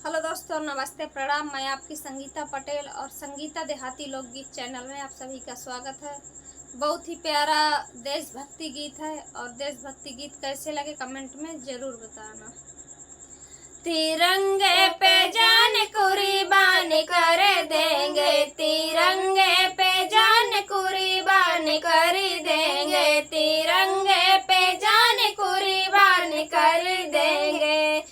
Hello दोस्तों, नमस्ते, प्रणाम। मैं आपकी संगीता पटेल और संगीता देहाती लोकगीत चैनल में आप सभी का स्वागत है। बहुत ही प्यारा देशभक्ति गीत है और देशभक्ति गीत कैसे लगे कमेंट में ज़रूर बताना। तिरंगे पे जान कुर्बान कर देंगे, तिरंगे पे जान कुर्बान कर देंगे, तिरंगे पे जान कुर्बान कर देंगे।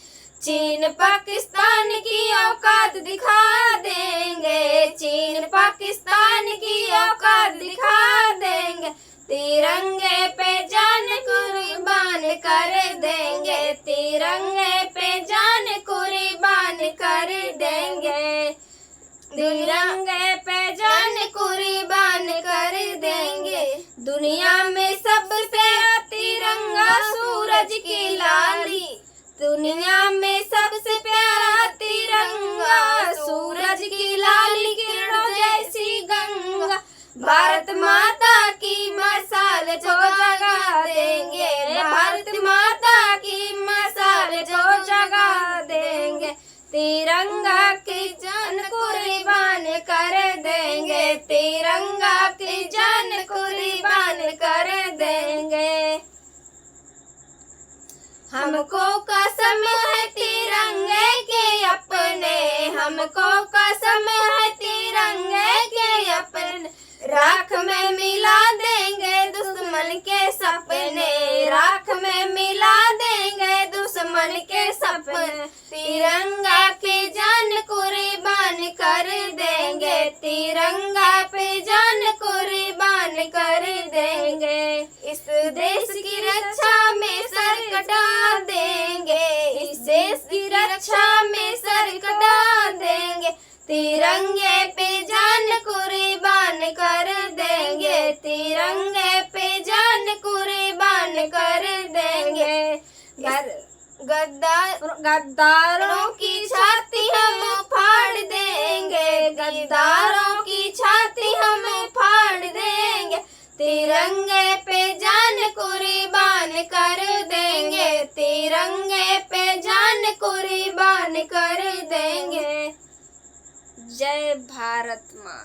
चीन पाकिस्तान की औकात दिखा देंगे, चीन पाकिस्तान की औकात दिखा देंगे। तिरंगे पे जान कुर्बान कर देंगे, तिरंगे पे जान कुर्बान कर देंगे, तिरंगे पे जान कुर्बान कर देंगे। दुनिया में सबसे तिरंगा सूरज की लाली, दुनिया में सबसे प्यारा तिरंगा सूरज की लाली किरणों जैसी गंगा। भारत माता की मसाल जो जगा देंगे, भारत माता की मसाल जो जगा देंगे। तिरंगा की जान कुर्बान कर देंगे, तिरंगा की जान कुर्बान कर देंगे। हमको कसम है तिरंगे के अपने, हमको कसम है तिरंगे के अपने। राख में मिला देंगे दुश्मन के सपने, राख में मिला देंगे दुश्मन के सपने। तिरंगा की जान कुर्बान कर देंगे, तिरंगा पे जान कुर्बान कर देंगे। इस देश की रक्षा में सर कटा देंगे, इस देश की रक्षा में सर कटा देंगे। तिरंगे पे जान कुर्बान कर देंगे, तिरंगे पे जान कुर्बान कर देंगे। गद्दारों की छाती हम फाड़ देंगे, गद्दारों की छाती हम फाड़ देंगे। तिरंगे पे जान कुर्बान कर देंगे, तिरंगे पे जान कुर्बान कर देंगे। जय भारत माँ।